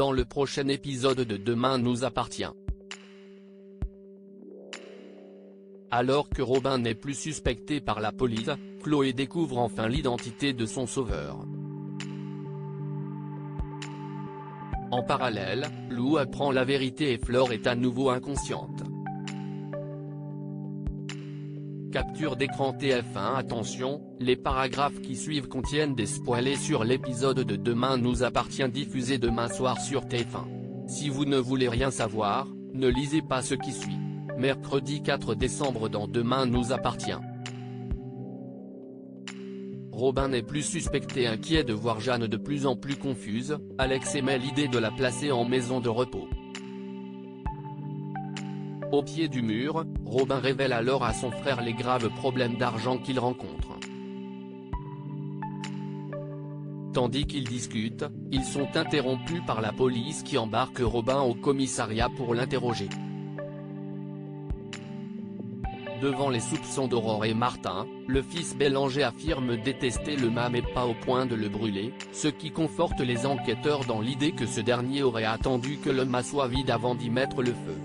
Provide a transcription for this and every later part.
dans le prochain épisode de Demain nous appartient. Alors que Robin n'est plus suspecté par la police, Chloé découvre enfin l'identité de son sauveur. En parallèle, Lou apprend la vérité et Flore est à nouveau inconsciente. Capture d'écran TF1. Attention, les paragraphes qui suivent contiennent des spoilers sur l'épisode de Demain nous appartient diffusé demain soir sur TF1. Si vous ne voulez rien savoir, ne lisez pas ce qui suit. Mercredi 4 décembre dans Demain nous appartient. Robin n'est plus suspecté. Inquiet de voir Jeanne de plus en plus confuse, Alex émet l'idée de la placer en maison de repos. Au pied du mur, Robin révèle alors à son frère les graves problèmes d'argent qu'il rencontre. Tandis qu'ils discutent, ils sont interrompus par la police qui embarque Robin au commissariat pour l'interroger. Devant les soupçons d'Aurore et Martin, le fils Bélanger affirme détester le mât mais pas au point de le brûler, ce qui conforte les enquêteurs dans l'idée que ce dernier aurait attendu que le mât soit vide avant d'y mettre le feu.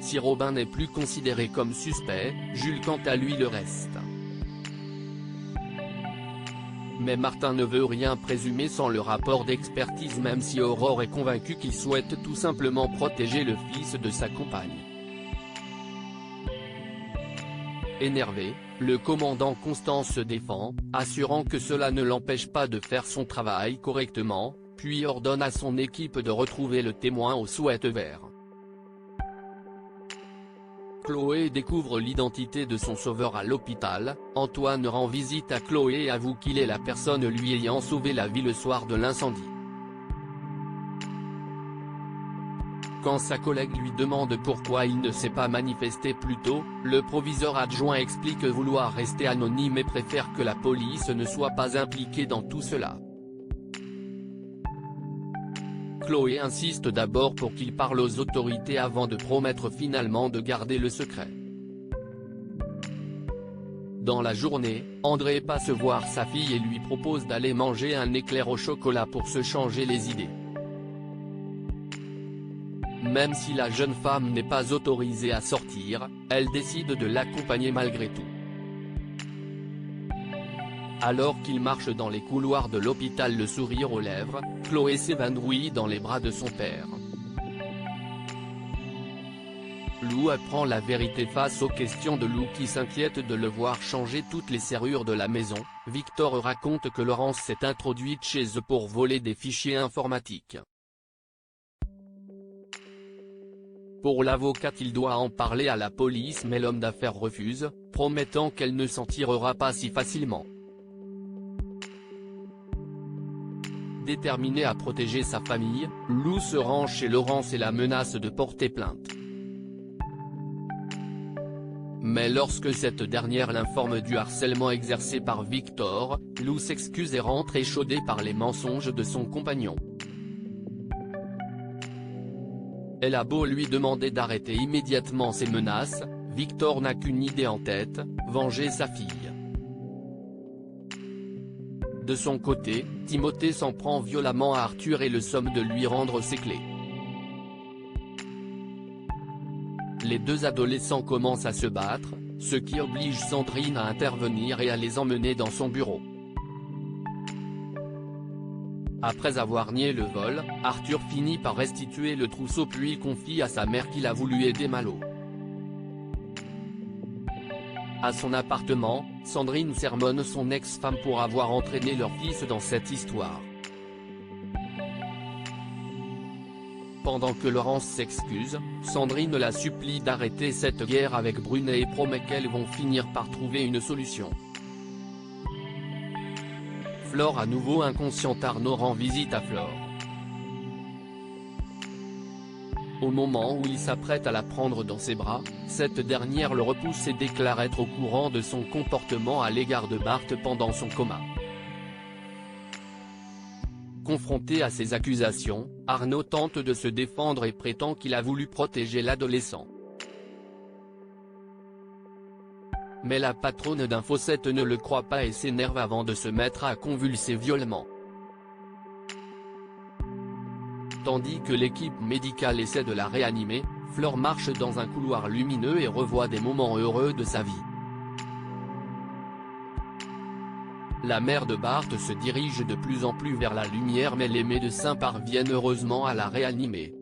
Si Robin n'est plus considéré comme suspect, Jules quant à lui le reste. Mais Martin ne veut rien présumer sans le rapport d'expertise même si Aurore est convaincue qu'il souhaite tout simplement protéger le fils de sa compagne. Énervé, le commandant Constant se défend, assurant que cela ne l'empêche pas de faire son travail correctement, puis ordonne à son équipe de retrouver le témoin au sweat vert. Chloé découvre l'identité de son sauveur à l'hôpital. Antoine rend visite à Chloé et avoue qu'il est la personne lui ayant sauvé la vie le soir de l'incendie. Quand sa collègue lui demande pourquoi il ne s'est pas manifesté plus tôt, le proviseur adjoint explique vouloir rester anonyme et préfère que la police ne soit pas impliquée dans tout cela. Chloé insiste d'abord pour qu'il parle aux autorités avant de promettre finalement de garder le secret. Dans la journée, André passe voir sa fille et lui propose d'aller manger un éclair au chocolat pour se changer les idées. Même si la jeune femme n'est pas autorisée à sortir, elle décide de l'accompagner malgré tout. Alors qu'il marche dans les couloirs de l'hôpital le sourire aux lèvres, Chloé s'évanouit dans les bras de son père. Lou apprend la vérité face aux questions de Lou qui s'inquiète de le voir changer toutes les serrures de la maison. Victor raconte que Laurence s'est introduite chez eux pour voler des fichiers informatiques. Pour l'avocate il doit en parler à la police mais l'homme d'affaires refuse, promettant qu'elle ne s'en tirera pas si facilement. Déterminé à protéger sa famille, Lou se rend chez Laurence et la menace de porter plainte. Mais lorsque cette dernière l'informe du harcèlement exercé par Victor, Lou s'excuse et rentre échaudée par les mensonges de son compagnon. Elle a beau lui demander d'arrêter immédiatement ses menaces, Victor n'a qu'une idée en tête, venger sa fille. De son côté, Timothée s'en prend violemment à Arthur et le somme de lui rendre ses clés. Les deux adolescents commencent à se battre, ce qui oblige Sandrine à intervenir et à les emmener dans son bureau. Après avoir nié le vol, Arthur finit par restituer le trousseau puis confie à sa mère qu'il a voulu aider Malo. À son appartement, Sandrine sermonne son ex-femme pour avoir entraîné leur fils dans cette histoire. Pendant que Laurence s'excuse, Sandrine la supplie d'arrêter cette guerre avec Brunet et promet qu'elles vont finir par trouver une solution. Flore à nouveau inconsciente. Arnaud rend visite à Flore. Au moment où il s'apprête à la prendre dans ses bras, cette dernière le repousse et déclare être au courant de son comportement à l'égard de Bart pendant son coma. Confronté à ces accusations, Arnaud tente de se défendre et prétend qu'il a voulu protéger l'adolescent. Mais la patronne d'Infoset ne le croit pas et s'énerve avant de se mettre à convulser violemment. Tandis que l'équipe médicale essaie de la réanimer, Fleur marche dans un couloir lumineux et revoit des moments heureux de sa vie. La mère de Bart se dirige de plus en plus vers la lumière mais les médecins parviennent heureusement à la réanimer.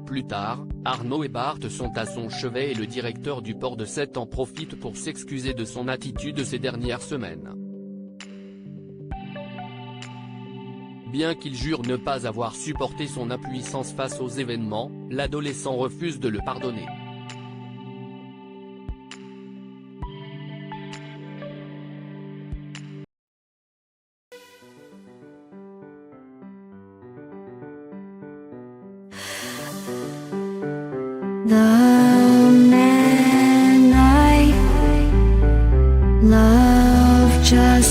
Plus tard, Arnaud et Bart sont à son chevet et le directeur du port de Sète en profite pour s'excuser de son attitude ces dernières semaines. Bien qu'il jure ne pas avoir supporté son impuissance face aux événements, l'adolescent refuse de le pardonner. The man I love just